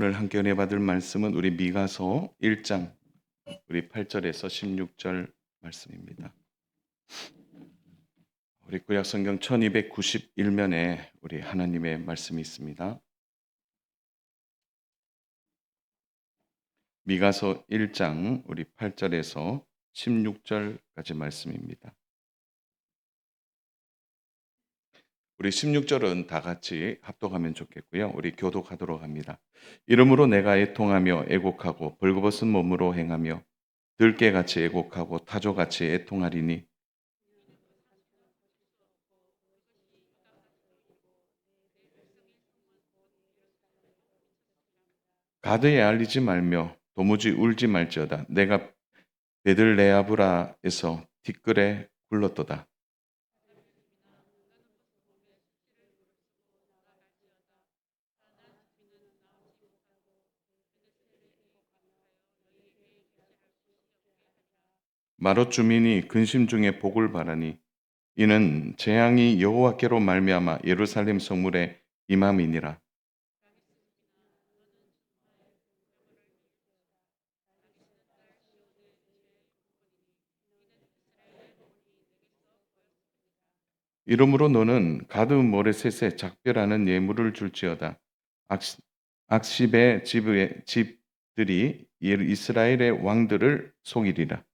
오늘 함께 은혜 받을 말씀은 우리 미가서 1장 우리 8절에서 16절 말씀입니다. 우리 구약 성경 1291면에 우리 하나님의 말씀이 있습니다. 미가서 1장 우리 8절에서 16절까지 말씀입니다. 우리 16절은 다 같이 합독하면 좋겠고요. 우리 교독하도록 합니다. 이러므로 내가 애통하며 애곡하고 벌거벗은 몸으로 행하며 들깨같이 애곡하고 타조같이 애통하리니 가드에 알리지 말며 도무지 울지 말지어다. 내가 베들레아브라에서 티끌에 굴렀도다. 마롯 주민이 근심 중에 복을 바라니 이는 재앙이 여호와께로 말미암아 예루살렘 성물에 임함이니라. 이러므로 너는 가드 모레셋에 작별하는 예물을 줄지어다. 악십의 집들이 이스라엘의 왕들을 속이리라.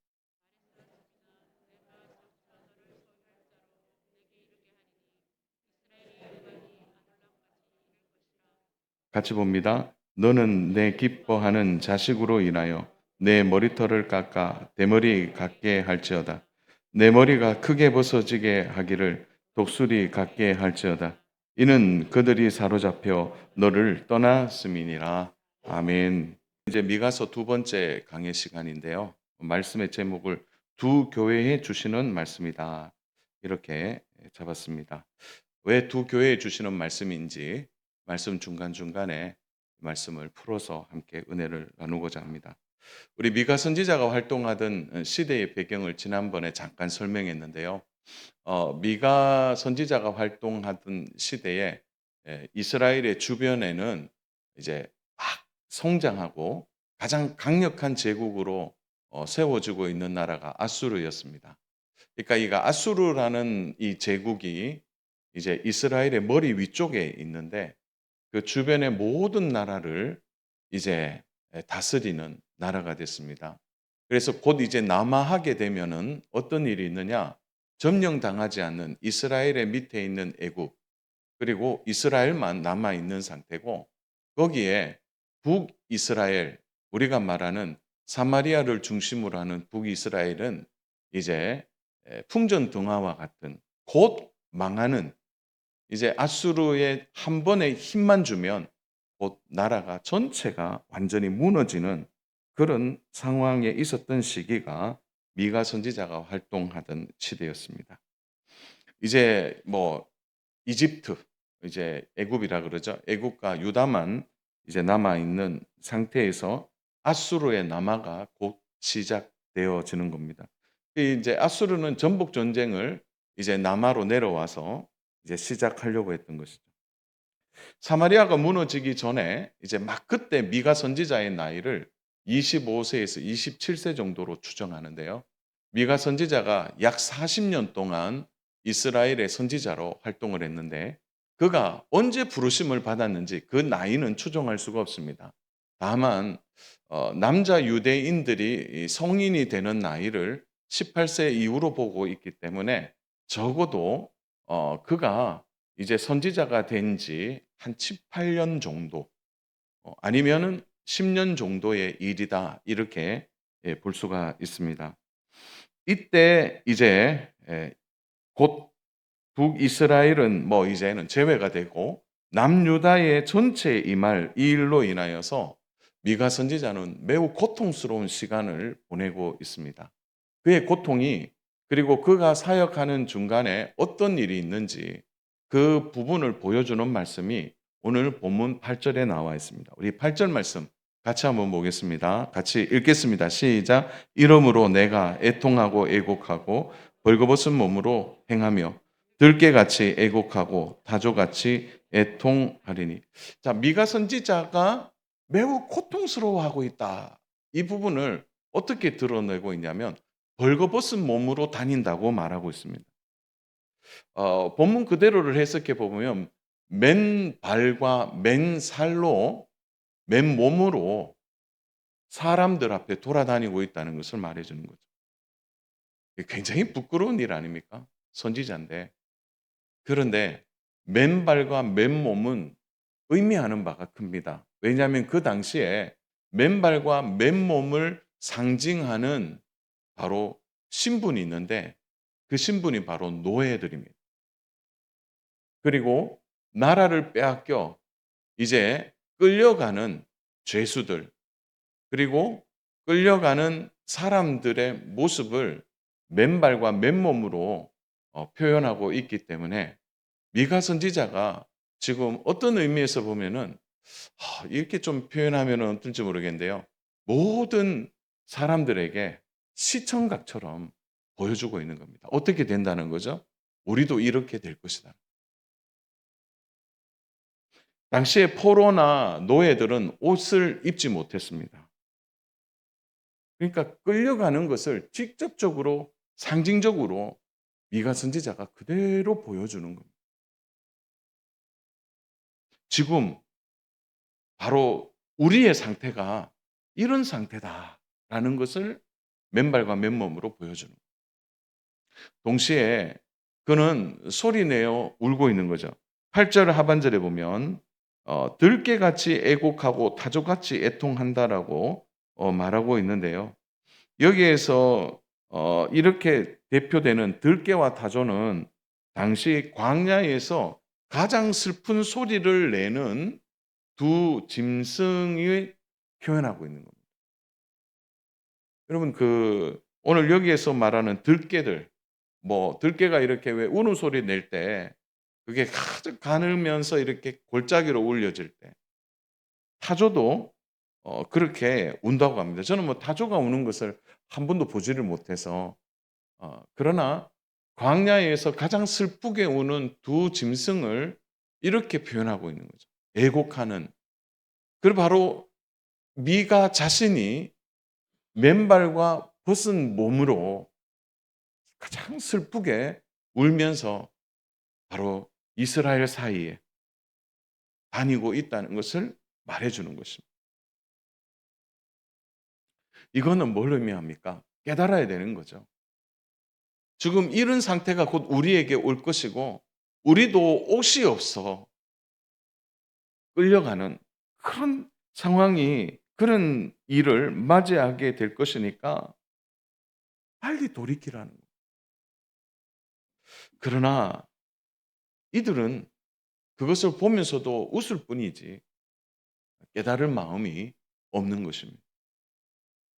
같이 봅니다. 너는 내 기뻐하는 자식으로 인하여 내 머리털을 깎아 대머리 같게 할지어다. 내 머리가 크게 벗어지게 하기를 독수리 같게 할지어다. 이는 그들이 사로잡혀 너를 떠났음이니라. 아멘. 이제 미가서 두 번째 강의 시간인데요. 말씀의 제목을 두 교회에 주시는 말씀이다. 이렇게 잡았습니다. 왜 두 교회에 주시는 말씀인지 말씀 중간중간에 말씀을 풀어서 함께 은혜를 나누고자 합니다. 우리 미가 선지자가 활동하던 시대의 배경을 지난번에 잠깐 설명했는데요. 미가 선지자가 활동하던 시대에 이스라엘의 주변에는 이제 막 성장하고 가장 강력한 제국으로 세워지고 있는 나라가 아수르였습니다. 그러니까 이 아수르라는 이 제국이 이제 이스라엘의 머리 위쪽에 있는데 그 주변의 모든 나라를 이제 다스리는 나라가 됐습니다. 그래서 곧 이제 남하하게 되면은 어떤 일이 있느냐? 점령당하지 않는 이스라엘의 밑에 있는 애굽 그리고 이스라엘만 남아 있는 상태고 거기에 북이스라엘 우리가 말하는 사마리아를 중심으로 하는 북이스라엘은 이제 풍전등화와 같은 곧 망하는 이제 아수르의 한 번의 힘만 주면 곧 나라가 전체가 완전히 무너지는 그런 상황에 있었던 시기가 미가 선지자가 활동하던 시대였습니다. 이제 뭐 이집트 이제 애굽이라 그러죠. 애굽과 유다만 이제 남아 있는 상태에서 아수르의 남하가 곧 시작되어지는 겁니다. 이제 아수르는 전복 전쟁을 이제 남하로 내려와서 이제 시작하려고 했던 것이죠. 사마리아가 무너지기 전에 이제 막 그때 미가 선지자의 나이를 25세에서 27세 정도로 추정하는데요. 미가 선지자가 약 40년 동안 이스라엘의 선지자로 활동을 했는데 그가 언제 부르심을 받았는지 그 나이는 추정할 수가 없습니다. 다만 남자 유대인들이 성인이 되는 나이를 18세 이후로 보고 있기 때문에 적어도 그가 이제 선지자가 된 지 한 7-8년 정도 아니면은 10년 정도의 일이다. 이렇게 볼 수가 있습니다. 이때 이제 곧 북이스라엘은 뭐 이제는 제외가 되고 남유다의 전체에 임할 이 일로 인하여서 미가 선지자는 매우 고통스러운 시간을 보내고 있습니다. 그의 고통이 그리고 그가 사역하는 중간에 어떤 일이 있는지 그 부분을 보여주는 말씀이 오늘 본문 8절에 나와 있습니다. 우리 8절 말씀 같이 한번 보겠습니다. 같이 읽겠습니다. 시작. 이러므로 내가 애통하고 애곡하고 벌거벗은 몸으로 행하며 들깨같이 애곡하고 타조같이 애통하리니. 자, 미가 선지자가 매우 고통스러워하고 있다. 이 부분을 어떻게 드러내고 있냐면 벌거벗은 몸으로 다닌다고 말하고 있습니다. 본문 그대로를 해석해 보면 맨발과 맨살로 맨몸으로 사람들 앞에 돌아다니고 있다는 것을 말해 주는 거죠. 굉장히 부끄러운 일 아닙니까? 선지자인데. 그런데 맨발과 맨몸은 의미하는 바가 큽니다. 왜냐하면 그 당시에 맨발과 맨몸을 상징하는 바로 신분이 있는데 그 신분이 바로 노예들입니다. 그리고 나라를 빼앗겨 이제 끌려가는 죄수들 그리고 끌려가는 사람들의 모습을 맨발과 맨몸으로 표현하고 있기 때문에 미가 선지자가 지금 어떤 의미에서 보면은 이렇게 좀 표현하면 어떨지 모르겠는데요. 모든 사람들에게 시청각처럼 보여주고 있는 겁니다. 어떻게 된다는 거죠? 우리도 이렇게 될 것이다. 당시에 포로나 노예들은 옷을 입지 못했습니다. 그러니까 끌려가는 것을 직접적으로 상징적으로 미가 선지자가 그대로 보여주는 겁니다. 지금 바로 우리의 상태가 이런 상태다라는 것을 맨발과 맨몸으로 보여주는 거예요. 동시에 그는 소리내어 울고 있는 거죠. 8절 하반절에 보면 들깨같이 애곡하고 타조같이 애통한다라고 말하고 있는데요. 여기에서 이렇게 대표되는 들깨와 타조는 당시 광야에서 가장 슬픈 소리를 내는 두 짐승이 표현하고 있는 겁니다. 여러분 오늘 여기에서 말하는 들깨들 들깨가 이렇게 왜 우는 소리 낼 때 그게 가득 가늘면서 이렇게 골짜기로 울려질 때 타조도 그렇게 운다고 합니다. 저는 타조가 우는 것을 한 번도 보지를 못해서 그러나 광야에서 가장 슬프게 우는 두 짐승을 이렇게 표현하고 있는 거죠. 애곡하는. 그리고 바로 미가 자신이 맨발과 벗은 몸으로 가장 슬프게 울면서 바로 이스라엘 사이에 다니고 있다는 것을 말해 주는 것입니다. 이거는 뭘 의미합니까? 깨달아야 되는 거죠. 지금 이런 상태가 곧 우리에게 올 것이고 우리도 옷이 없어 끌려가는 그런 상황이 그런 일을 맞이하게 될 것이니까 빨리 돌이키라는 거예요. 그러나 이들은 그것을 보면서도 웃을 뿐이지 깨달을 마음이 없는 것입니다.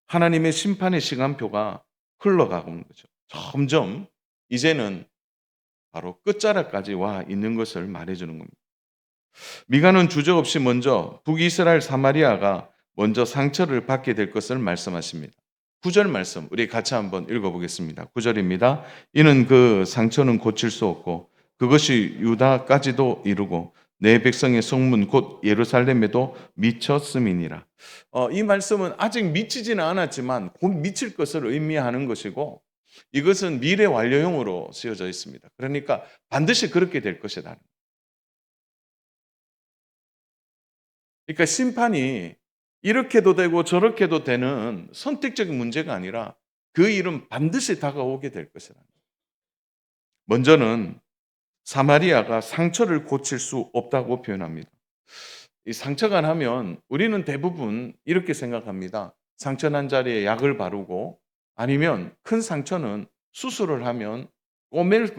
하나님의 심판의 시간표가 흘러가고 있는 거죠. 점점 이제는 바로 끝자락까지 와 있는 것을 말해주는 겁니다. 미가는 주저없이 먼저 북이스라엘 사마리아가 먼저 상처를 받게 될 것을 말씀하십니다. 9절 말씀 우리 같이 한번 읽어보겠습니다. 9절입니다. 이는 그 상처는 고칠 수 없고 그것이 유다까지도 이르고 내 백성의 성문 곧 예루살렘에도 미쳤음이니라. 이 말씀은 아직 미치지는 않았지만 곧 미칠 것을 의미하는 것이고 이것은 미래 완료형으로 쓰여져 있습니다. 그러니까 반드시 그렇게 될 것이다. 그러니까 심판이 이렇게도 되고 저렇게도 되는 선택적인 문제가 아니라 그 일은 반드시 다가오게 될 것이다. 먼저는 사마리아가 상처를 고칠 수 없다고 표현합니다. 이 상처가 나면 우리는 대부분 이렇게 생각합니다. 상처 난 자리에 약을 바르고 아니면 큰 상처는 수술을 하면 꼬맬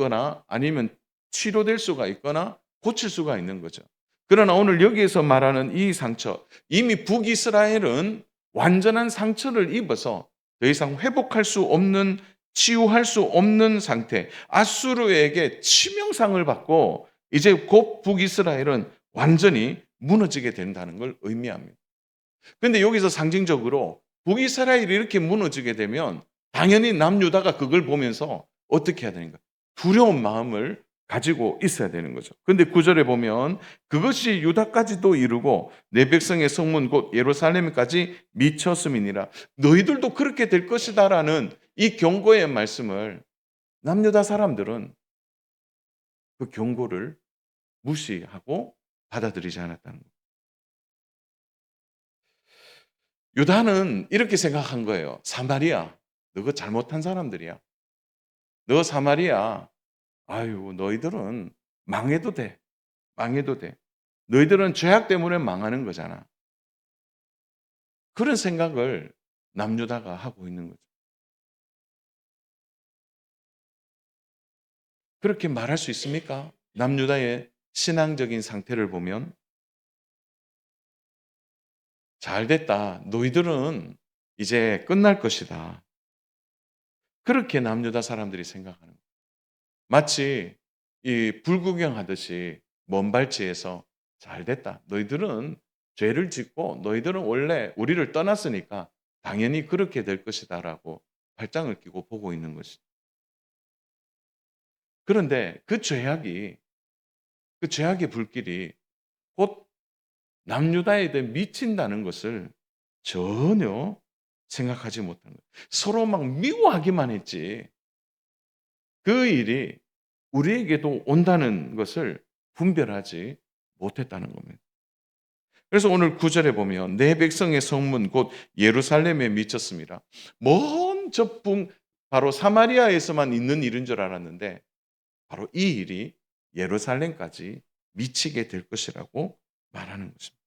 아니면 치료될 수가 있거나 고칠 수가 있는 거죠. 그러나 오늘 여기에서 말하는 이 상처, 이미 북이스라엘은 완전한 상처를 입어서 더 이상 회복할 수 없는, 치유할 수 없는 상태, 아수르에게 치명상을 받고 이제 곧 북이스라엘은 완전히 무너지게 된다는 걸 의미합니다. 그런데 여기서 상징적으로 북이스라엘이 이렇게 무너지게 되면 당연히 남유다가 그걸 보면서 어떻게 해야 되는가? 두려운 마음을 가지고 있어야 되는 거죠. 근데 9절에 보면 그것이 유다까지도 이르고 내 백성의 성문 곧 예루살렘까지 미쳤음이니라. 너희들도 그렇게 될 것이다라는 이 경고의 말씀을 남유다 사람들은 그 경고를 무시하고 받아들이지 않았다는 거예요. 유다는 이렇게 생각한 거예요. 사마리아, 너가 잘못한 사람들이야. 너 사마리아, 아유, 너희들은 망해도 돼. 망해도 돼. 너희들은 죄악 때문에 망하는 거잖아. 그런 생각을 남유다가 하고 있는 거죠. 그렇게 말할 수 있습니까? 남유다의 신앙적인 상태를 보면 잘 됐다. 너희들은 이제 끝날 것이다. 그렇게 남유다 사람들이 생각하는 거예요. 마치 이 불구경하듯이 먼 발치에서 잘 됐다. 너희들은 죄를 짓고 너희들은 원래 우리를 떠났으니까 당연히 그렇게 될 것이다라고 발장을 끼고 보고 있는 것이죠. 그런데 그 죄악의 불길이 곧 남유다에 대해 미친다는 것을 전혀 생각하지 못한 거예요. 서로 막 미워하기만 했지 그 일이 우리에게도 온다는 것을 분별하지 못했다는 겁니다. 그래서 오늘 9절에 보면 내 백성의 성문 곧 예루살렘에 미쳤습니다. 먼 저풍 바로 사마리아에서만 있는 일인 줄 알았는데 바로 이 일이 예루살렘까지 미치게 될 것이라고 말하는 것입니다.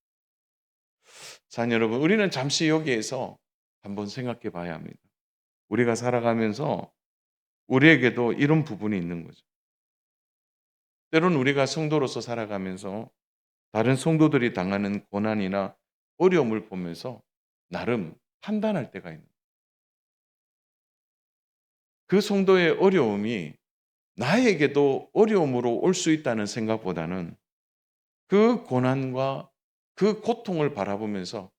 자, 여러분, 우리는 잠시 여기에서 한번 생각해 봐야 합니다. 우리가 살아가면서 우리에게도 이런 부분이 있는 거죠. 때로는 우리가 성도로서 살아가면서 다른 성도들이 당하는 고난이나 어려움을 보면서 나름 판단할 때가 있는 거예요. 그 성도의 어려움이 나에게도 어려움으로 올 수 있다는 생각보다는 그 고난과 그 고통을 바라보면서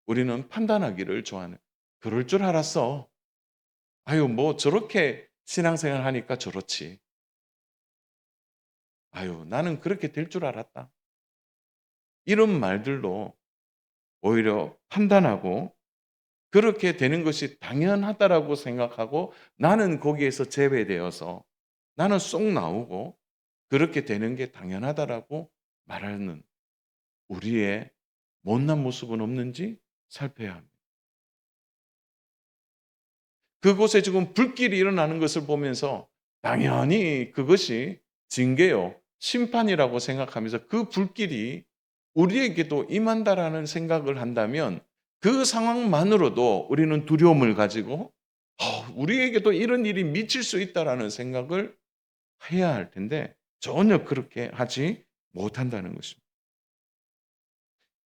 우리는 판단하기를 좋아하는 그럴 줄 알았어. 아유, 뭐 저렇게 신앙생활 하니까 저렇지. 아유, 나는 그렇게 될 줄 알았다. 이런 말들로 오히려 판단하고 그렇게 되는 것이 당연하다라고 생각하고 나는 거기에서 제외되어서 나는 쏙 나오고 그렇게 되는 게 당연하다라고 말하는 우리의 못난 모습은 없는지 살펴야 합니다. 그곳에 지금 불길이 일어나는 것을 보면서 당연히 그것이 징계요, 심판이라고 생각하면서 그 불길이 우리에게도 임한다라는 생각을 한다면 그 상황만으로도 우리는 두려움을 가지고 우리에게도 이런 일이 미칠 수 있다라는 생각을 해야 할 텐데 전혀 그렇게 하지 못한다는 것입니다.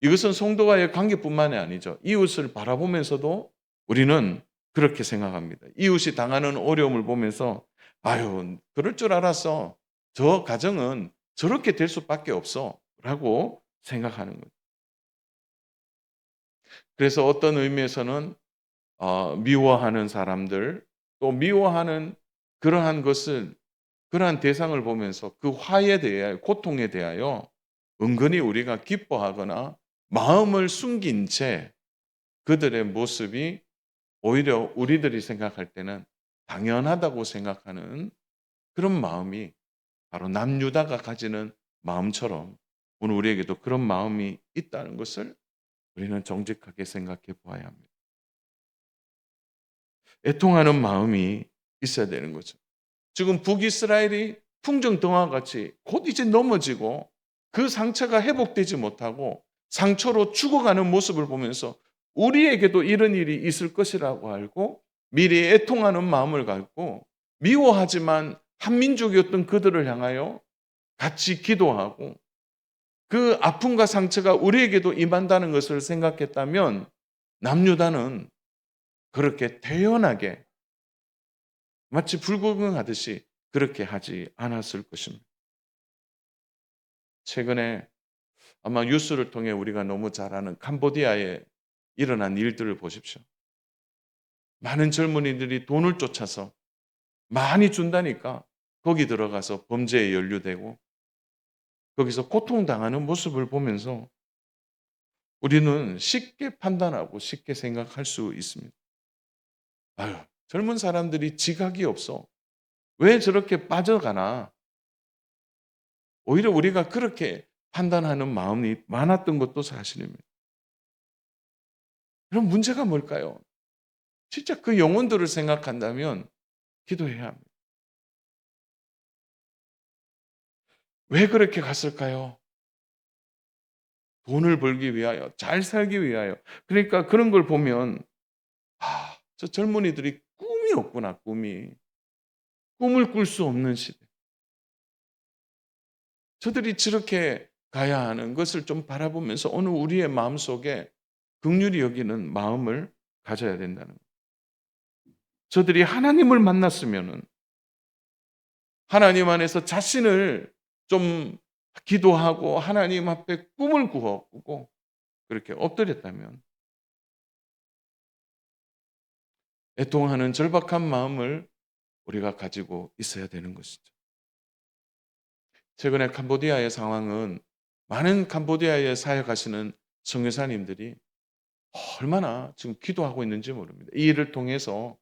이것은 성도와의 관계뿐만이 아니죠. 이웃을 바라보면서도 우리는 그렇게 생각합니다. 이웃이 당하는 어려움을 보면서 아유, 그럴 줄 알았어. 저 가정은 저렇게 될 수밖에 없어. 라고 생각하는 거죠. 그래서 어떤 의미에서는 미워하는 사람들, 또 미워하는 그러한 것을, 그러한 대상을 보면서 그 화에 대하여, 고통에 대하여 은근히 우리가 기뻐하거나 마음을 숨긴 채 그들의 모습이 오히려 우리들이 생각할 때는 당연하다고 생각하는 그런 마음이 바로 남유다가 가지는 마음처럼 오늘 우리에게도 그런 마음이 있다는 것을 우리는 정직하게 생각해 보아야 합니다. 애통하는 마음이 있어야 되는 거죠. 지금 북이스라엘이 풍정등화 같이 곧 이제 넘어지고 그 상처가 회복되지 못하고 상처로 죽어가는 모습을 보면서 우리에게도 이런 일이 있을 것이라고 알고 미리 애통하는 마음을 갖고 미워하지만 한민족이었던 그들을 향하여 같이 기도하고 그 아픔과 상처가 우리에게도 임한다는 것을 생각했다면 남유다는 그렇게 태연하게 마치 불구경하듯이 그렇게 하지 않았을 것입니다. 최근에 아마 뉴스를 통해 우리가 너무 잘 아는 캄보디아에 일어난 일들을 보십시오. 많은 젊은이들이 돈을 쫓아서 많이 준다니까 거기 들어가서 범죄에 연루되고 거기서 고통당하는 모습을 보면서 우리는 쉽게 판단하고 쉽게 생각할 수 있습니다. 아유, 젊은 사람들이 지각이 없어. 왜 저렇게 빠져가나? 오히려 우리가 그렇게 판단하는 마음이 많았던 것도 사실입니다. 그럼 문제가 뭘까요? 진짜 그 영혼들을 생각한다면 기도해야 합니다. 왜 그렇게 갔을까요? 돈을 벌기 위하여, 잘 살기 위하여. 그러니까 그런 걸 보면 저 젊은이들이 꿈이 없구나, 꿈이. 꿈을 꿀 수 없는 시대. 저들이 저렇게 가야 하는 것을 좀 바라보면서 오늘 우리의 마음속에 긍휼히 여기는 마음을 가져야 된다는 거예요. 저들이 하나님을 만났으면은 하나님 안에서 자신을 좀 기도하고 하나님 앞에 꿈을 꾸고 그렇게 엎드렸다면 애통하는 절박한 마음을 우리가 가지고 있어야 되는 것이죠. 최근에 캄보디아의 상황은 많은 캄보디아에 사역하시는 선교사님들이 얼마나 지금 기도하고 있는지 모릅니다. 이 일을 통해서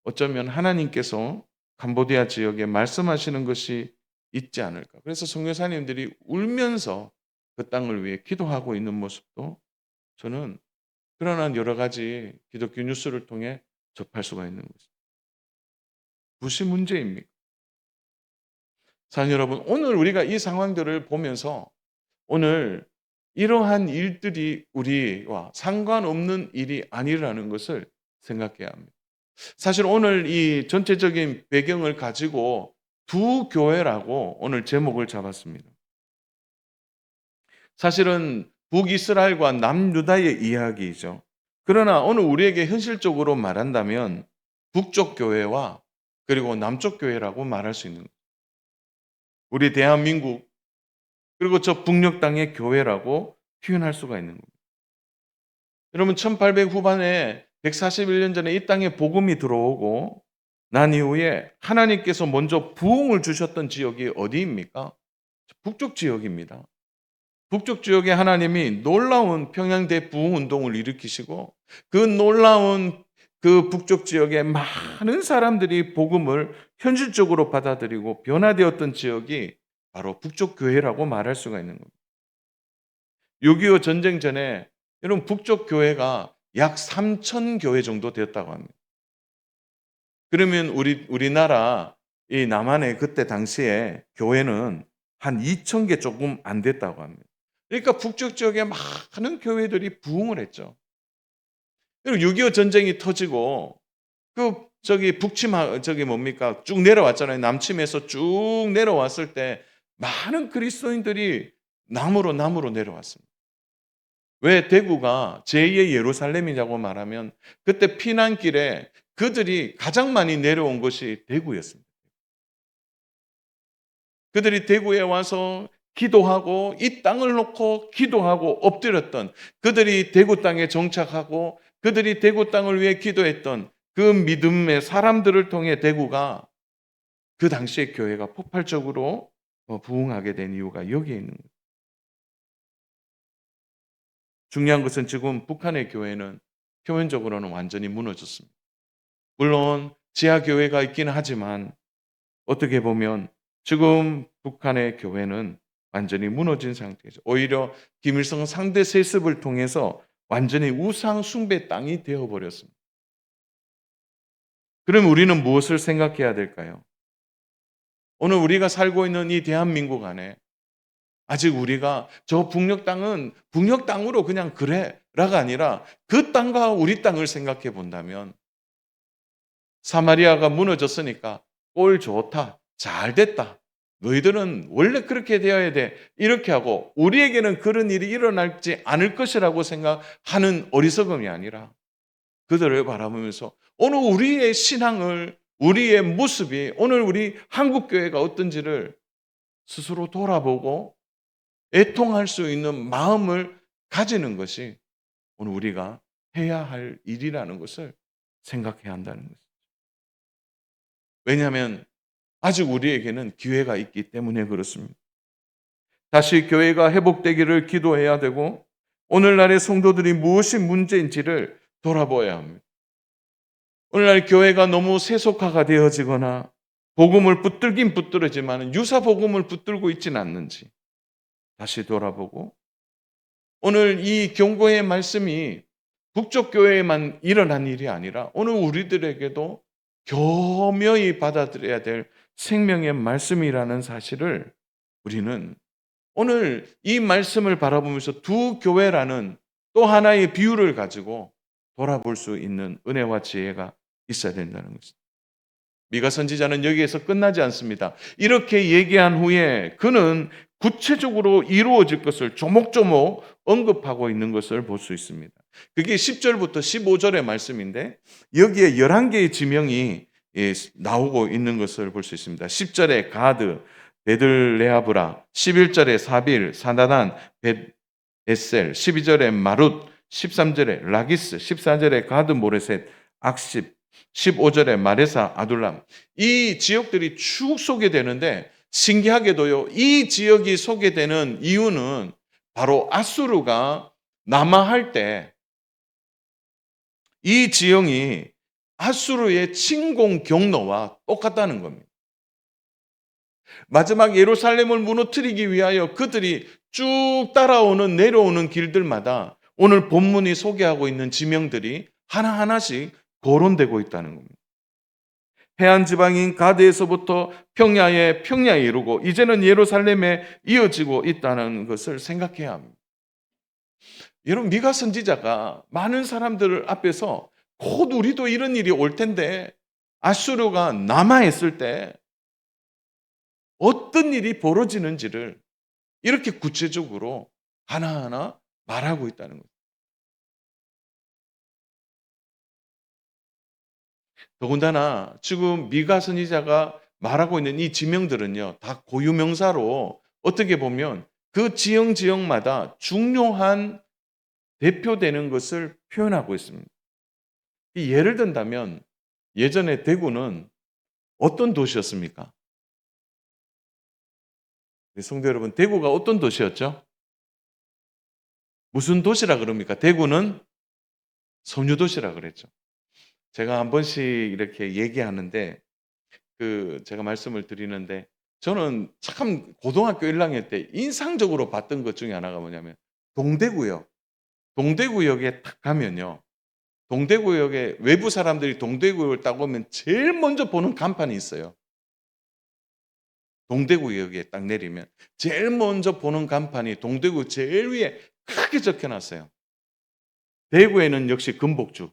어쩌면 하나님께서 캄보디아 지역에 말씀하시는 것이 있지 않을까. 그래서 선교사님들이 울면서 그 땅을 위해 기도하고 있는 모습도 저는 그러한 여러 가지 기독교 뉴스를 통해 접할 수가 있는 것입니다. 무엇이 문제입니까? 사랑 여러분, 오늘 우리가 이 상황들을 보면서 오늘 이러한 일들이 우리와 상관없는 일이 아니라는 것을 생각해야 합니다. 사실 오늘 이 전체적인 배경을 가지고 두 교회라고 오늘 제목을 잡았습니다. 사실은 북이스라엘과 남유다의 이야기이죠. 그러나 오늘 우리에게 현실적으로 말한다면 북쪽 교회와 그리고 남쪽 교회라고 말할 수 있는 거예요. 우리 대한민국 그리고 저 북녘 땅의 교회라고 표현할 수가 있는 겁니다. 여러분 1800 후반에 141년 전에 이 땅에 복음이 들어오고 난 이후에 하나님께서 먼저 부흥을 주셨던 지역이 어디입니까? 북쪽 지역입니다. 북쪽 지역에 하나님이 놀라운 평양대 부흥 운동을 일으키시고 그 놀라운 그 북쪽 지역에 많은 사람들이 복음을 현실적으로 받아들이고 변화되었던 지역이 바로 북쪽 교회라고 말할 수가 있는 겁니다. 6.25 전쟁 전에 여러분 북쪽 교회가 약 3천 교회 정도 되었다고 합니다. 그러면 우리나라 이 남한의 그때 당시에 교회는 한 2천 개 조금 안 됐다고 합니다. 그러니까 북쪽 지역에 많은 교회들이 부흥을 했죠. 그리고 6.25 전쟁이 터지고 북치마 뭡니까? 쭉 내려왔잖아요. 남침에서 쭉 내려왔을 때 많은 그리스도인들이 남으로 내려왔습니다. 왜 대구가 제2의 예루살렘이라고 말하면 그때 피난길에 그들이 가장 많이 내려온 것이 대구였습니다. 그들이 대구에 와서 기도하고 이 땅을 놓고 기도하고 엎드렸던 그들이 대구 땅에 정착하고 그들이 대구 땅을 위해 기도했던 그 믿음의 사람들을 통해 대구가 그 당시의 교회가 폭발적으로 부흥하게 된 이유가 여기에 있는 거예요. 중요한 것은 지금 북한의 교회는 표면적으로는 완전히 무너졌습니다. 물론 지하 교회가 있기는 하지만 어떻게 보면 지금 북한의 교회는 완전히 무너진 상태죠. 오히려 김일성 상대 세습을 통해서 완전히 우상 숭배 땅이 되어버렸습니다. 그럼 우리는 무엇을 생각해야 될까요? 오늘 우리가 살고 있는 이 대한민국 안에 아직 우리가 저 북녘 땅은 북녘 땅으로 그냥 그래라가 아니라 그 땅과 우리 땅을 생각해 본다면 사마리아가 무너졌으니까 꼴 좋다. 잘 됐다. 너희들은 원래 그렇게 되어야 돼. 이렇게 하고 우리에게는 그런 일이 일어나지 않을 것이라고 생각하는 어리석음이 아니라 그들을 바라보면서 오늘 우리의 신앙을 우리의 모습이 오늘 우리 한국교회가 어떤지를 스스로 돌아보고 애통할 수 있는 마음을 가지는 것이 오늘 우리가 해야 할 일이라는 것을 생각해야 한다는 것이죠. 왜냐하면 아직 우리에게는 기회가 있기 때문에 그렇습니다. 다시 교회가 회복되기를 기도해야 되고 오늘날의 성도들이 무엇이 문제인지를 돌아보아야 합니다. 오늘날 교회가 너무 세속화가 되어지거나 복음을 붙들긴 붙들지만 유사 복음을 붙들고 있지는 않는지 다시 돌아보고 오늘 이 경고의 말씀이 북쪽 교회에만 일어난 일이 아니라 오늘 우리들에게도 교묘히 받아들여야 될 생명의 말씀이라는 사실을 우리는 오늘 이 말씀을 바라보면서 두 교회라는 또 하나의 비유를 가지고 돌아볼 수 있는 은혜와 지혜가 있어야 된다는 것입니다. 미가 선지자는 여기에서 끝나지 않습니다. 이렇게 얘기한 후에 그는 구체적으로 이루어질 것을 조목조목 언급하고 있는 것을 볼 수 있습니다. 그게 10절부터 15절의 말씀인데 여기에 11개의 지명이 나오고 있는 것을 볼 수 있습니다. 10절에 가드, 베들레하브라, 11절에 사빌, 사나단, 벳에셀, 12절에 마룻, 13절에 라기스, 14절에 가드 모레셋, 악십, 15절에 마레사, 아둘람. 이 지역들이 쭉 소개되는데 신기하게도요. 이 지역이 소개되는 이유는 바로 아수르가 남하할 때 이 지형이 아수르의 침공 경로와 똑같다는 겁니다. 마지막 예루살렘을 무너뜨리기 위하여 그들이 쭉 따라오는 내려오는 길들마다 오늘 본문이 소개하고 있는 지명들이 하나하나씩 거론되고 있다는 겁니다. 해안 지방인 가드에서부터 평야에 이르고 이제는 예루살렘에 이어지고 있다는 것을 생각해야 합니다. 여러분 미가 선지자가 많은 사람들 앞에서 곧 우리도 이런 일이 올 텐데 아수르가 남하했을 때 어떤 일이 벌어지는지를 이렇게 구체적으로 하나하나 말하고 있다는 거예요. 더군다나 지금 미가 선지자가 말하고 있는 이 지명들은요 다 고유명사로 어떻게 보면 그 지역마다 중요한 대표되는 것을 표현하고 있습니다. 예를 든다면 예전에 대구는 어떤 도시였습니까? 성도 여러분, 대구가 어떤 도시였죠? 무슨 도시라 그럽니까? 대구는 섬유도시라 그랬죠. 제가 한 번씩 이렇게 얘기하는데 제가 말씀을 드리는데 저는 참 고등학교 1학년 때 인상적으로 봤던 것 중에 하나가 뭐냐면 동대구역. 동대구역에 딱 가면요. 동대구역에 외부 사람들이 동대구역을 딱 오면 제일 먼저 보는 간판이 있어요. 동대구역에 딱 내리면 제일 먼저 보는 간판이 동대구 제일 위에 크게 적혀놨어요. 대구에는 역시 금복주.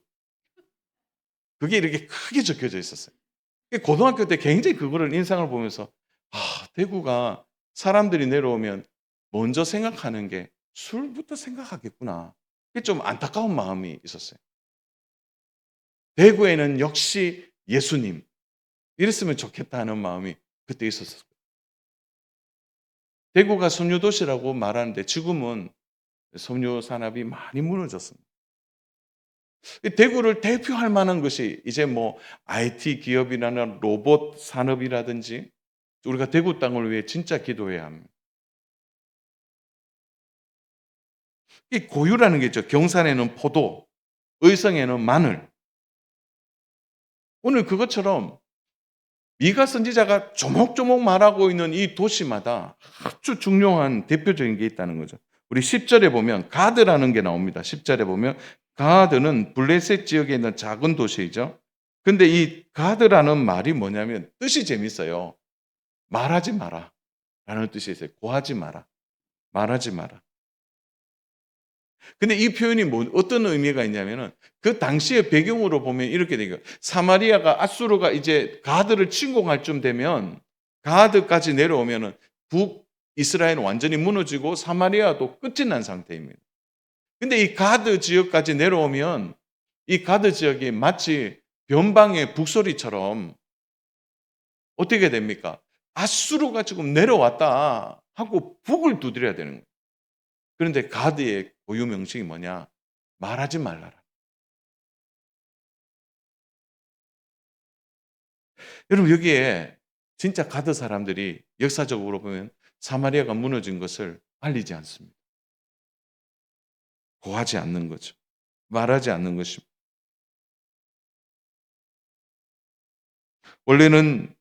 그게 이렇게 크게 적혀져 있었어요. 고등학교 때 굉장히 그거를 인상을 보면서 대구가 사람들이 내려오면 먼저 생각하는 게 술부터 생각하겠구나. 그게 좀 안타까운 마음이 있었어요. 대구에는 역시 예수님 이랬으면 좋겠다 하는 마음이 그때 있었어요. 대구가 섬유도시라고 말하는데 지금은 섬유 산업이 많이 무너졌습니다. 대구를 대표할 만한 것이 이제 뭐 IT 기업이나 로봇 산업이라든지 우리가 대구 땅을 위해 진짜 기도해야 합니다. 이 고유라는 게 있죠. 경산에는 포도, 의성에는 마늘. 오늘 그것처럼 미가 선지자가 조목조목 말하고 있는 이 도시마다 아주 중요한 대표적인 게 있다는 거죠. 우리 10절에 보면 가드라는 게 나옵니다. 10절에 보면 가드는 블레셋 지역에 있는 작은 도시이죠. 근데 이 가드라는 말이 뭐냐면 뜻이 재밌어요. 말하지 마라 라는 뜻이 있어요. 고하지 마라. 말하지 마라. 근데 이 표현이 어떤 의미가 있냐면은 그 당시의 배경으로 보면 이렇게 되고 사마리아가 아수르가 이제 가드를 침공할 쯤 되면 가드까지 내려오면은 북이스라엘은 완전히 무너지고 사마리아도 끝이 난 상태입니다. 근데 이 가드 지역까지 내려오면 이 가드 지역이 마치 변방의 북소리처럼 어떻게 됩니까? 아수르가 지금 내려왔다 하고 북을 두드려야 되는 거예요. 그런데 가드의 고유 명칭이 뭐냐? 말하지 말라라. 여러분 여기에 진짜 가드 사람들이 역사적으로 보면 사마리아가 무너진 것을 알리지 않습니다. 고하지 않는 거죠. 말하지 않는 것입니다. 원래는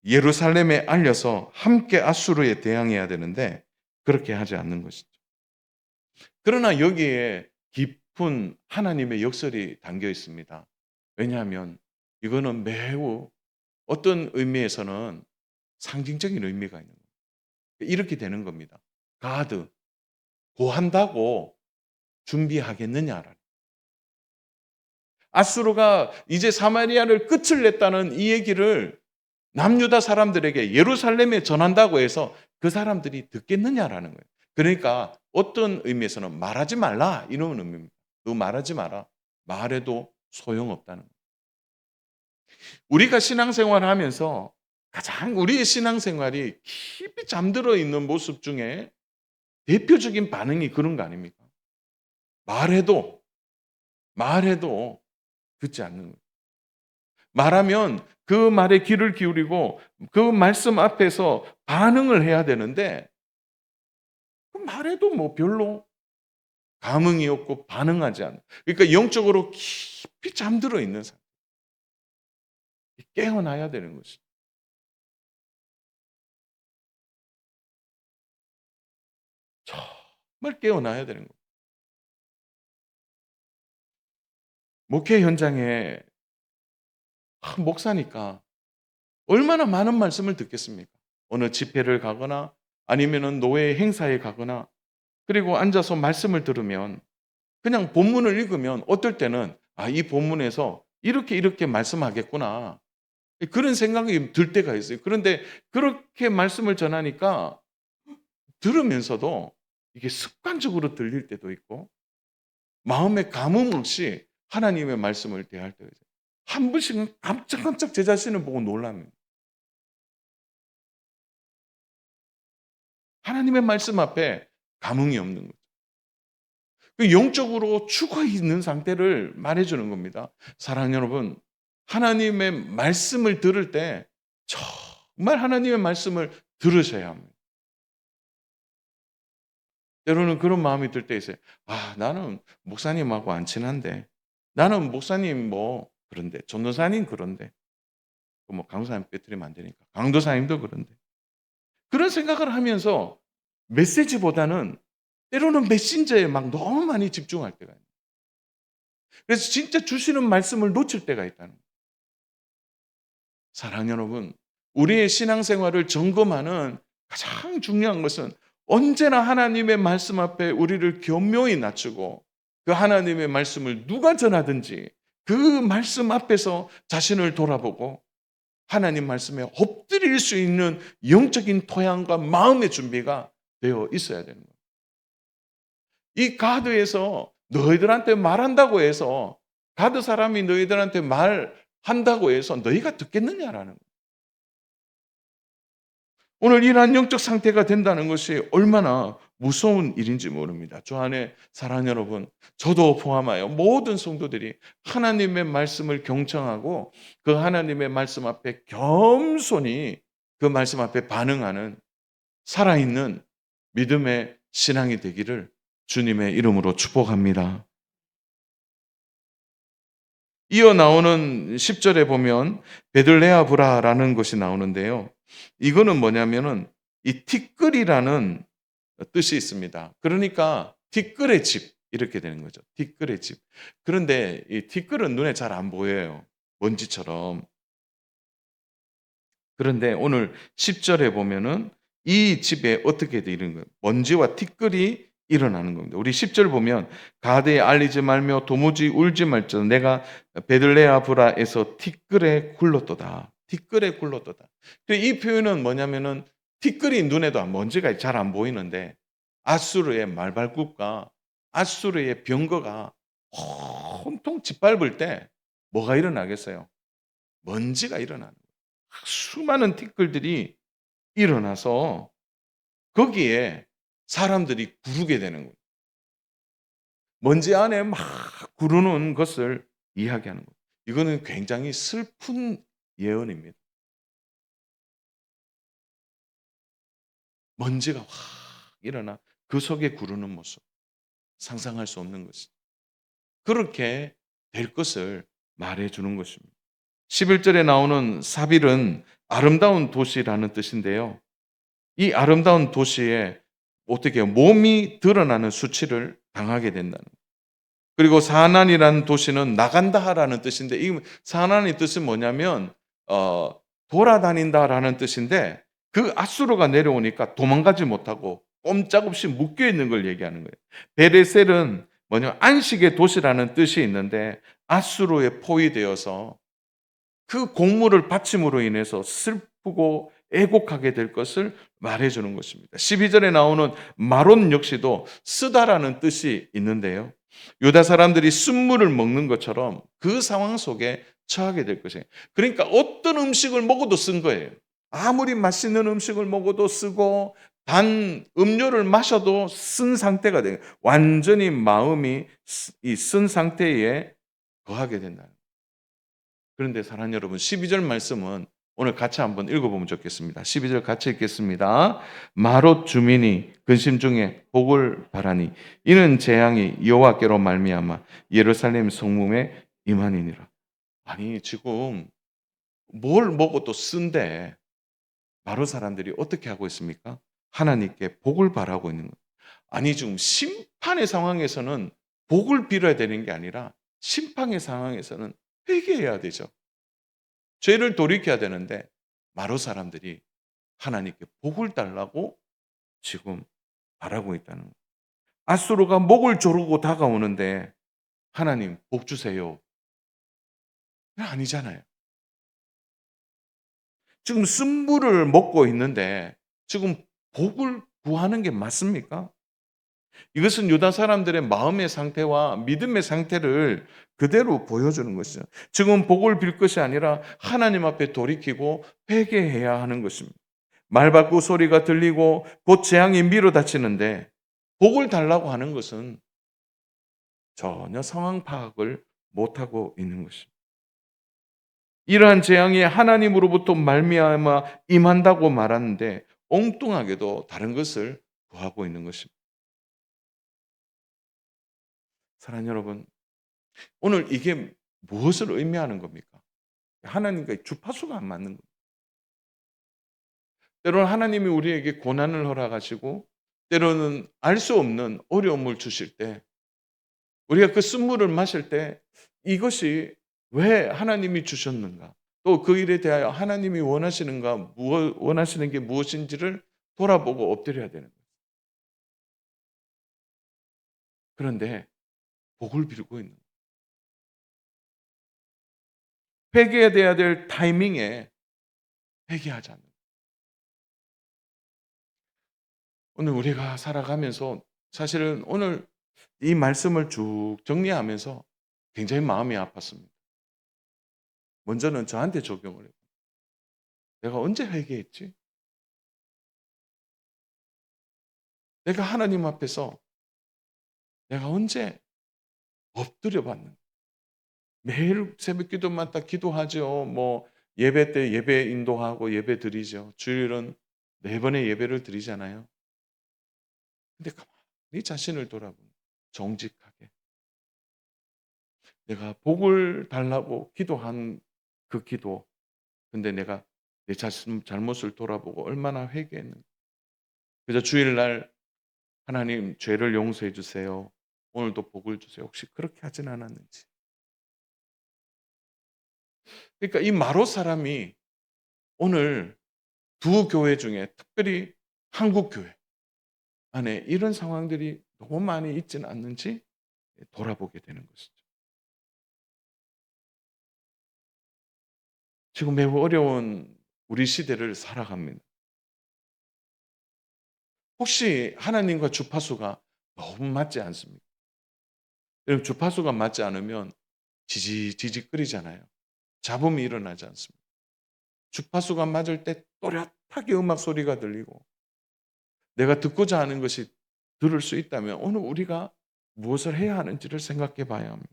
예루살렘에 알려서 함께 아수르에 대항해야 되는데 그렇게 하지 않는 것이죠. 그러나 여기에 깊은 하나님의 역설이 담겨 있습니다. 왜냐하면 이거는 매우 어떤 의미에서는 상징적인 의미가 있는 거예요. 이렇게 되는 겁니다. 가드, 고한다고 준비하겠느냐라는. 아수르가 이제 사마리아를 끝을 냈다는 이 얘기를 남유다 사람들에게 예루살렘에 전한다고 해서 그 사람들이 듣겠느냐라는 거예요. 그러니까 어떤 의미에서는 말하지 말라 이런 의미입니다. 너 말하지 마라. 말해도 소용없다는 거예요. 우리가 신앙생활을 하면서 가장 우리의 신앙생활이 깊이 잠들어 있는 모습 중에 대표적인 반응이 그런 거 아닙니까? 말해도 말해도 듣지 않는 거예요. 말하면 그 말에 귀를 기울이고 그 말씀 앞에서 반응을 해야 되는데 그 말해도 뭐 별로 감흥이 없고 반응하지 않는. 그러니까 영적으로 깊이 잠들어 있는 사람. 깨어나야 되는 것이. 정말 깨어나야 되는 거예요. 목회 현장에 목사니까 얼마나 많은 말씀을 듣겠습니까? 어느 집회를 가거나 아니면은 노예 행사에 가거나 그리고 앉아서 말씀을 들으면 그냥 본문을 읽으면 어떨 때는 아, 이 본문에서 이렇게 이렇게 말씀하겠구나. 그런 생각이 들 때가 있어요. 그런데 그렇게 말씀을 전하니까 들으면서도 이게 습관적으로 들릴 때도 있고 마음에 감흥 없이 하나님의 말씀을 대할 때가 있어요. 한 번씩은 깜짝깜짝 제 자신을 보고 놀랍니다. 하나님의 말씀 앞에 감흥이 없는 거죠. 그 영적으로 죽어 있는 상태를 말해주는 겁니다. 사랑하는 여러분, 하나님의 말씀을 들을 때 정말 하나님의 말씀을 들으셔야 합니다. 때로는 그런 마음이 들 때 있어요. 아, 나는 목사님하고 안 친한데, 나는 목사님 뭐 그런데, 전도사님 그런데, 뭐 강도사님 빼뜨리면 안 되니까, 강도사님도 그런데. 그런 생각을 하면서 메시지보다는 때로는 메신저에 막 너무 많이 집중할 때가 있어요. 그래서 진짜 주시는 말씀을 놓칠 때가 있다는 거예요. 사랑 여러분, 우리의 신앙생활을 점검하는 가장 중요한 것은 언제나 하나님의 말씀 앞에 우리를 겸묘히 낮추고 그 하나님의 말씀을 누가 전하든지 그 말씀 앞에서 자신을 돌아보고 하나님 말씀에 엎드릴 수 있는 영적인 토양과 마음의 준비가 되어 있어야 되는 거예요. 이 가드에서 너희들한테 말한다고 해서 가드 사람이 너희들한테 말한다고 해서 너희가 듣겠느냐라는 거예요. 오늘 이러한 영적 상태가 된다는 것이 얼마나 무서운 일인지 모릅니다. 저 안에 사랑하는 여러분, 저도 포함하여 모든 성도들이 하나님의 말씀을 경청하고 그 하나님의 말씀 앞에 겸손히 그 말씀 앞에 반응하는 살아있는 믿음의 신앙이 되기를 주님의 이름으로 축복합니다. 이어 나오는 10절에 보면 베들레아브라라는 것이 나오는데요. 이거는 뭐냐면은 이 티끌이라는 뜻이 있습니다. 그러니까 티끌의 집 이렇게 되는 거죠. 티끌의 집. 그런데 이 티끌은 눈에 잘 안 보여요. 먼지처럼. 그런데 오늘 10절에 보면은 이 집에 어떻게 돼 이런 거예요. 먼지와 티끌이 일어나는 겁니다. 우리 10절 보면 가드에 알리지 말며 도무지 울지 말지어다 내가 베들레아 브라에서 티끌에 굴렀도다. 티끌에 굴렀도다. 이 표현은 뭐냐면은 티끌이 눈에도 먼지가 잘 안 보이는데 아수르의 말발굽과 아수르의 병거가 온통 짓밟을 때 뭐가 일어나겠어요? 먼지가 일어나는 거예요. 수많은 티끌들이 일어나서 거기에 사람들이 구르게 되는 거예요. 먼지 안에 막 구르는 것을 이야기하는 거예요. 이거는 굉장히 슬픈 예언입니다. 먼지가 확 일어나 그 속에 구르는 모습 상상할 수 없는 것이죠. 그렇게 될 것을 말해 주는 것입니다. 11절에 나오는 사빌은 아름다운 도시라는 뜻인데요. 이 아름다운 도시에 어떻게 해요? 몸이 드러나는 수치를 당하게 된다는 거예요. 그리고 사난이라는 도시는 나간다라는 뜻인데 이 사난의 뜻은 뭐냐면 돌아다닌다라는 뜻인데 그 아수르가 내려오니까 도망가지 못하고 꼼짝없이 묶여 있는 걸 얘기하는 거예요. 베레셀은 뭐냐면 안식의 도시라는 뜻이 있는데 아수르에 포위되어서 그 공물을 바침으로 인해서 슬프고 애곡하게 될 것을 말해 주는 것입니다. 12절에 나오는 마론 역시도 쓰다라는 뜻이 있는데요. 유다 사람들이 쓴물을 먹는 것처럼 그 상황 속에 처하게 될 것이에요. 그러니까 어떤 음식을 먹어도 쓴 거예요. 아무리 맛있는 음식을 먹어도 쓰고 단 음료를 마셔도 쓴 상태가 돼요. 완전히 마음이 이 쓴 상태에 거하게 된다. 그런데 사랑하는 여러분 12절 말씀은 오늘 같이 한번 읽어보면 좋겠습니다. 12절 같이 읽겠습니다. 마롯 주민이 근심 중에 복을 바라니 이는 재앙이 여호와께로 말미암아 예루살렘 성문에 임하니니라. 아니 지금 뭘 먹어도 쓴데 마롯 사람들이 어떻게 하고 있습니까? 하나님께 복을 바라고 있는 거예요. 아니 지금 심판의 상황에서는 복을 빌어야 되는 게 아니라 심판의 상황에서는 회개해야 되죠. 죄를 돌이켜야 되는데 마로 사람들이 하나님께 복을 달라고 지금 바라고 있다는 거예요. 아수르가 목을 조르고 다가오는데 하나님 복 주세요. 아니잖아요. 지금 쓴물을 먹고 있는데 지금 복을 구하는 게 맞습니까? 이것은 유다 사람들의 마음의 상태와 믿음의 상태를 그대로 보여주는 것이죠. 지금 복을 빌 것이 아니라 하나님 앞에 돌이키고 회개해야 하는 것입니다. 말바꾸 소리가 들리고 곧 재앙이 밀어닥치는데 복을 달라고 하는 것은 전혀 상황 파악을 못하고 있는 것입니다. 이러한 재앙이 하나님으로부터 말미암아 임한다고 말하는데 엉뚱하게도 다른 것을 구하고 있는 것입니다. 사랑하는 여러분, 오늘 이게 무엇을 의미하는 겁니까? 하나님과 주파수가 안 맞는 겁니다. 때로는 하나님이 우리에게 고난을 허락하시고 때로는 알 수 없는 어려움을 주실 때 우리가 그 쓴물을 마실 때 이것이 왜 하나님이 주셨는가? 또 그 일에 대하여 하나님이 원하시는가, 원하시는 게 무엇인지를 돌아보고 엎드려야 되는 거예요. 그런데 복을 빌고 있는 거예요. 회개해야 될 타이밍에 회개하지 않는 거예요. 오늘 우리가 살아가면서 사실은 오늘 이 말씀을 쭉 정리하면서 굉장히 마음이 아팠습니다. 먼저는 저한테 적용을 해요. 내가 언제 회개했지? 내가 하나님 앞에서 내가 언제 엎드려 봤는가? 매일 새벽 기도마다 기도하죠. 뭐 예배 때 예배 인도하고 예배 드리죠. 주일은 네 번의 예배를 드리잖아요. 근데 가만히 자신을 돌아보면 정직하게 내가 복을 달라고 기도한 그 기도. 근데 내가 내 자신 잘못을 돌아보고 얼마나 회개했는가. 그래서 주일날 하나님 죄를 용서해 주세요. 오늘도 복을 주세요. 혹시 그렇게 하진 않았는지. 그러니까 이 마롯 사람이 오늘 두 교회 중에 특별히 한국 교회 안에 이런 상황들이 너무 많이 있지는 않는지 돌아보게 되는 것이죠. 지금 매우 어려운 우리 시대를 살아갑니다. 혹시 하나님과 주파수가 너무 맞지 않습니까? 여러분 주파수가 맞지 않으면 지지직거리잖아요. 잡음이 일어나지 않습니다. 주파수가 맞을 때 또렷하게 음악 소리가 들리고 내가 듣고자 하는 것이 들을 수 있다면 오늘 우리가 무엇을 해야 하는지를 생각해 봐야 합니다.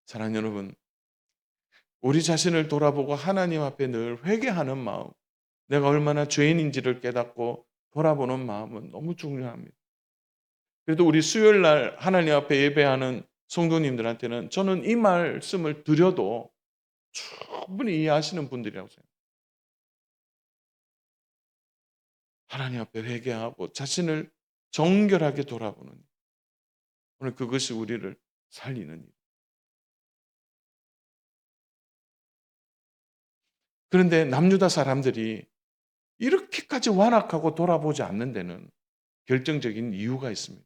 사랑하는 여러분, 우리 자신을 돌아보고 하나님 앞에 늘 회개하는 마음, 내가 얼마나 죄인인지를 깨닫고 돌아보는 마음은 너무 중요합니다. 그래도 우리 수요일 날 하나님 앞에 예배하는 성도님들한테는 저는 이 말씀을 드려도 충분히 이해하시는 분들이라고 생각합니다. 하나님 앞에 회개하고 자신을 정결하게 돌아보는 일. 오늘 그것이 우리를 살리는 일. 그런데 남유다 사람들이 이렇게까지 완악하고 돌아보지 않는 데는 결정적인 이유가 있습니다.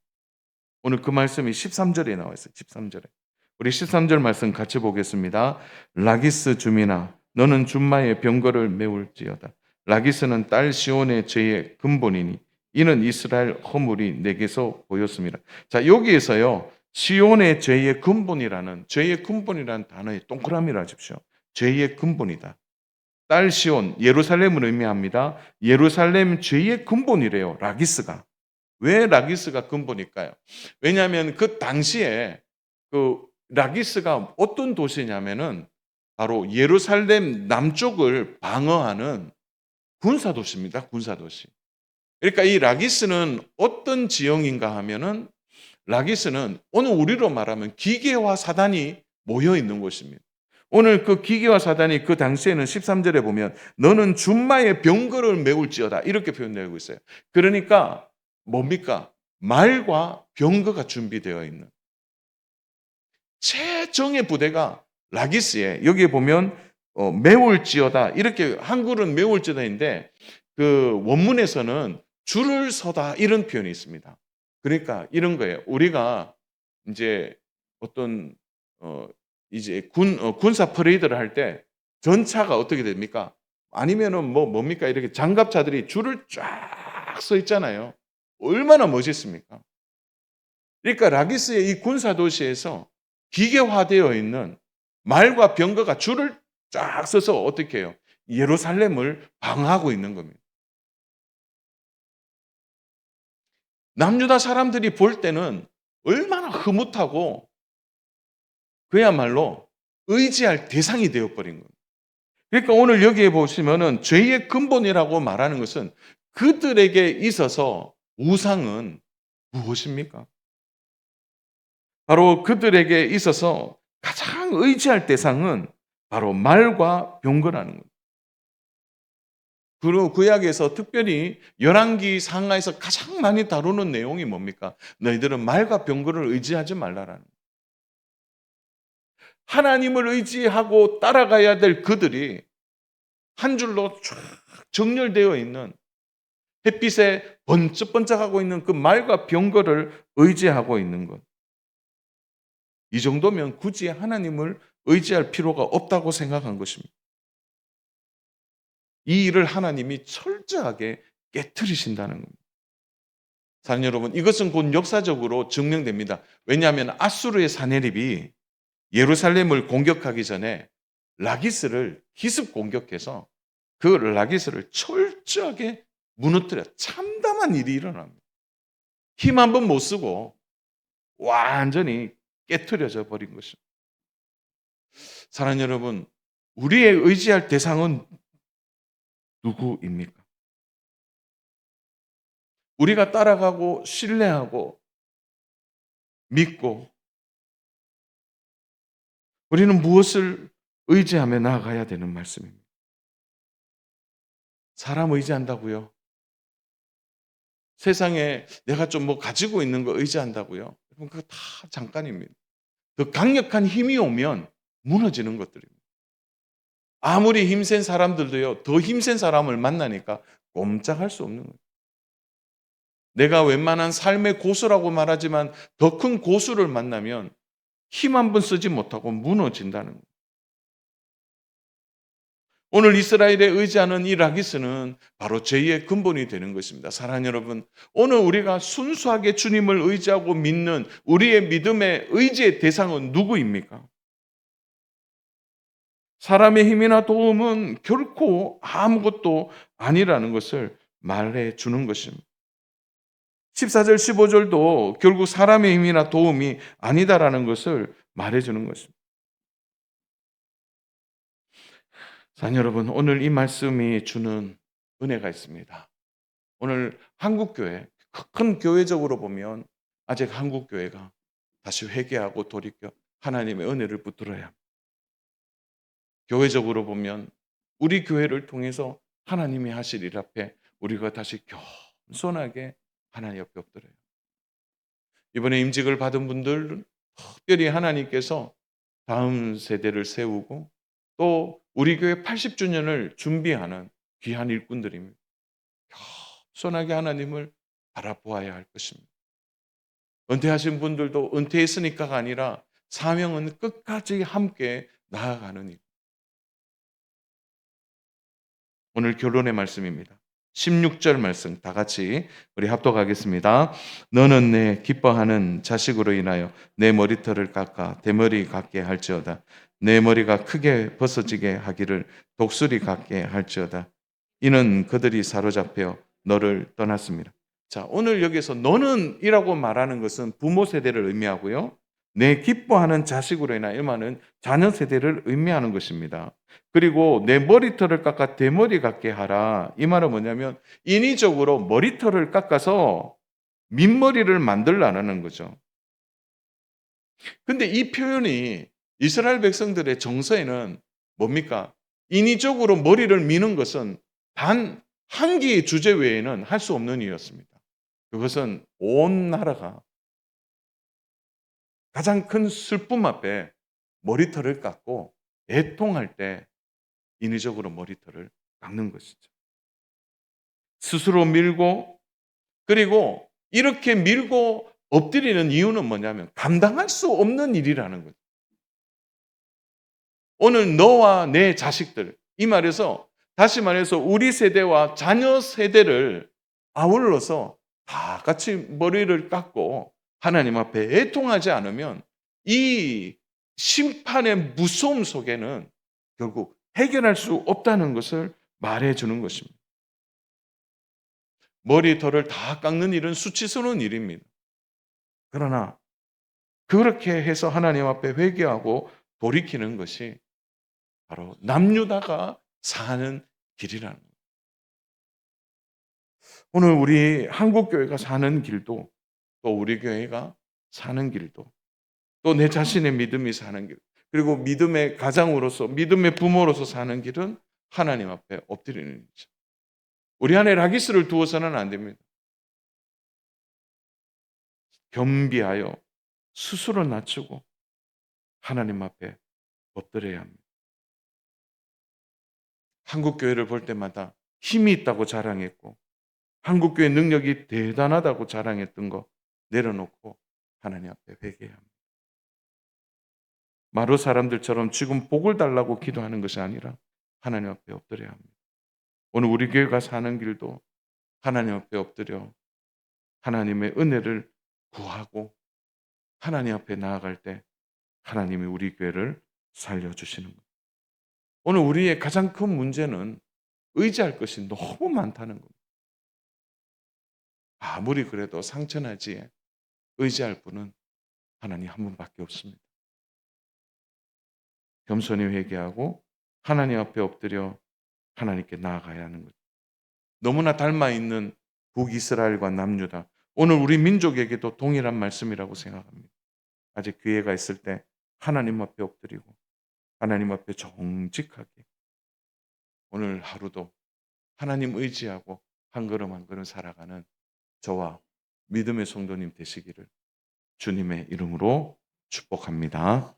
오늘 그 말씀이 13절에 나와 있어요. 13절에. 우리 13절 말씀 같이 보겠습니다. 라기스 주민아 너는 준마의 병거를 메울지어다. 라기스는 딸 시온의 죄의 근본이니 이는 이스라엘 허물이 내게서 보였습니다. 자, 여기에서요. 시온의 죄의 근본이라는 단어에 동그라미를 하십시오. 죄의 근본이다. 딸 시온, 예루살렘을 의미합니다. 예루살렘 죄의 근본이래요. 라기스가. 왜 라기스가 근본일까요? 왜냐하면 그 당시에 그 라기스가 어떤 도시냐면은 바로 예루살렘 남쪽을 방어하는 군사도시입니다. 군사도시. 그러니까 이 라기스는 어떤 지형인가 하면은 라기스는 오늘 우리로 말하면 기계와 사단이 모여 있는 곳입니다. 오늘 그 기계와 사단이 그 당시에는 13절에 보면 너는 준마의 병거를 메울지어다 이렇게 표현되고 있어요. 그러니까 뭡니까? 말과 병거가 준비되어 있는 최정예 부대가 라기스에 여기에 보면 메울지어다 이렇게 한글은 메울지어다인데 그 원문에서는 줄을 서다 이런 표현이 있습니다. 그러니까 이런 거예요. 우리가 이제 어떤 어 이제 군사 퍼레이드를 할 때 전차가 어떻게 됩니까? 아니면은 뭡니까? 이렇게 장갑차들이 줄을 쫙 서 있잖아요. 얼마나 멋있습니까? 그러니까 라기스의 이 군사 도시에서 기계화되어 있는 말과 병거가 줄을 쫙 서서 어떻게 해요? 예루살렘을 방어하고 있는 겁니다. 남유다 사람들이 볼 때는 얼마나 흐뭇하고 그야말로 의지할 대상이 되어버린 겁니다. 그러니까 오늘 여기에 보시면은 죄의 근본이라고 말하는 것은 그들에게 있어서 우상은 무엇입니까? 바로 그들에게 있어서 가장 의지할 대상은 바로 말과 병거라는 거예요. 그리고 구약에서 특별히 열왕기 상하에서 가장 많이 다루는 내용이 뭡니까? 너희들은 말과 병거를 의지하지 말라라는 거예요. 하나님을 의지하고 따라가야 될 그들이 한 줄로 쫙 정렬되어 있는 햇빛에 번쩍번쩍하고 있는 그 말과 병거를 의지하고 있는 것. 이 정도면 굳이 하나님을 의지할 필요가 없다고 생각한 것입니다. 이 일을 하나님이 철저하게 깨트리신다는 겁니다. 사랑 여러분, 이것은 곧 역사적으로 증명됩니다. 왜냐하면 아수르의 사내립이 예루살렘을 공격하기 전에 라기스를 기습 공격해서 그 라기스를 철저하게 무너뜨려 참담한 일이 일어납니다. 힘 한 번 못 쓰고 완전히 깨트려져 버린 것입니다. 사랑하는 여러분, 우리의 의지할 대상은 누구입니까? 우리가 따라가고 신뢰하고 믿고 우리는 무엇을 의지하며 나아가야 되는 말씀입니다. 사람 의지한다고요? 세상에 내가 좀 가지고 있는 거 의지한다고요? 여러분, 그거 다 잠깐입니다. 더 강력한 힘이 오면 무너지는 것들입니다. 아무리 힘센 사람들도요, 더 힘센 사람을 만나니까 꼼짝할 수 없는 거예요. 내가 웬만한 삶의 고수라고 말하지만 더 큰 고수를 만나면 힘 한 번 쓰지 못하고 무너진다는 거예요. 오늘 이스라엘에 의지하는 이 라기스는 바로 죄의 근본이 되는 것입니다. 사랑하는 여러분, 오늘 우리가 순수하게 주님을 의지하고 믿는 우리의 믿음의 의지의 대상은 누구입니까? 사람의 힘이나 도움은 결코 아무것도 아니라는 것을 말해 주는 것입니다. 14절, 15절도 결국 사람의 힘이나 도움이 아니다라는 것을 말해 주는 것입니다. 사랑 여러분, 오늘 이 말씀이 주는 은혜가 있습니다. 오늘 한국교회, 큰 교회적으로 보면 아직 한국교회가 다시 회개하고 돌이켜 하나님의 은혜를 붙들어야 합니다. 교회적으로 보면 우리 교회를 통해서 하나님이 하실 일 앞에 우리가 다시 겸손하게 하나님 옆에 엎드려요. 이번에 임직을 받은 분들은 특별히 하나님께서 다음 세대를 세우고 또 우리 교회 80주년을 준비하는 귀한 일꾼들입니다. 겸손하게 하나님을 바라보아야 할 것입니다. 은퇴하신 분들도 은퇴했으니까가 아니라 사명은 끝까지 함께 나아가는 일. 오늘 결론의 말씀입니다. 16절 말씀 다 같이 우리 합독하겠습니다. 너는 내 기뻐하는 자식으로 인하여 내 머리털을 깎아 대머리 같게 할지어다. 내 머리가 크게 벗어지게 하기를 독수리 같게 할지어다. 이는 그들이 사로잡혀 너를 떠났습니다. 자, 오늘 여기서 너는 이라고 말하는 것은 부모 세대를 의미하고요. 내 기뻐하는 자식으로 인하여 말은 자녀 세대를 의미하는 것입니다. 그리고 내 머리털을 깎아 대머리 같게 하라. 이 말은 뭐냐면 인위적으로 머리털을 깎아서 민머리를 만들라는 거죠. 근데 이 표현이 이스라엘 백성들의 정서에는 뭡니까? 인위적으로 머리를 미는 것은 단 한 개의 주제 외에는 할 수 없는 일이었습니다. 그것은 온 나라가 가장 큰 슬픔 앞에 머리털을 깎고 애통할 때 인위적으로 머리털을 깎는 것이죠. 스스로 밀고 그리고 이렇게 밀고 엎드리는 이유는 뭐냐면 감당할 수 없는 일이라는 거죠. 오늘 너와 내 자식들, 이 말에서 다시 말해서 우리 세대와 자녀 세대를 아울러서 다 같이 머리를 깎고 하나님 앞에 애통하지 않으면 이 심판의 무서움 속에는 결국 해결할 수 없다는 것을 말해주는 것입니다. 머리털을 다 깎는 일은 수치스러운 일입니다. 그러나 그렇게 해서 하나님 앞에 회개하고 돌이키는 것이 바로 남유다가 사는 길이라는 거예요. 오늘 우리 한국교회가 사는 길도 또 우리 교회가 사는 길도 또 내 자신의 믿음이 사는 길 그리고 믿음의 가장으로서 믿음의 부모로서 사는 길은 하나님 앞에 엎드리는 일이죠. 우리 안에 라기스를 두어서는 안 됩니다. 겸비하여 스스로 낮추고 하나님 앞에 엎드려야 합니다. 한국교회를 볼 때마다 힘이 있다고 자랑했고 한국교회 능력이 대단하다고 자랑했던 거 내려놓고 하나님 앞에 회개해야 합니다. 마루 사람들처럼 지금 복을 달라고 기도하는 것이 아니라 하나님 앞에 엎드려야 합니다. 오늘 우리 교회가 사는 길도 하나님 앞에 엎드려 하나님의 은혜를 구하고 하나님 앞에 나아갈 때 하나님이 우리 교회를 살려주시는 것. 오늘 우리의 가장 큰 문제는 의지할 것이 너무 많다는 겁니다. 아무리 그래도 상처나지에 의지할 분은 하나님 한 분밖에 없습니다. 겸손히 회개하고 하나님 앞에 엎드려 하나님께 나아가야 하는 거죠. 너무나 닮아 있는 북이스라엘과 남유다. 오늘 우리 민족에게도 동일한 말씀이라고 생각합니다. 아직 기회가 있을 때 하나님 앞에 엎드리고 하나님 앞에 정직하게 오늘 하루도 하나님 의지하고 한 걸음 한 걸음 살아가는 저와 믿음의 성도님 되시기를 주님의 이름으로 축복합니다.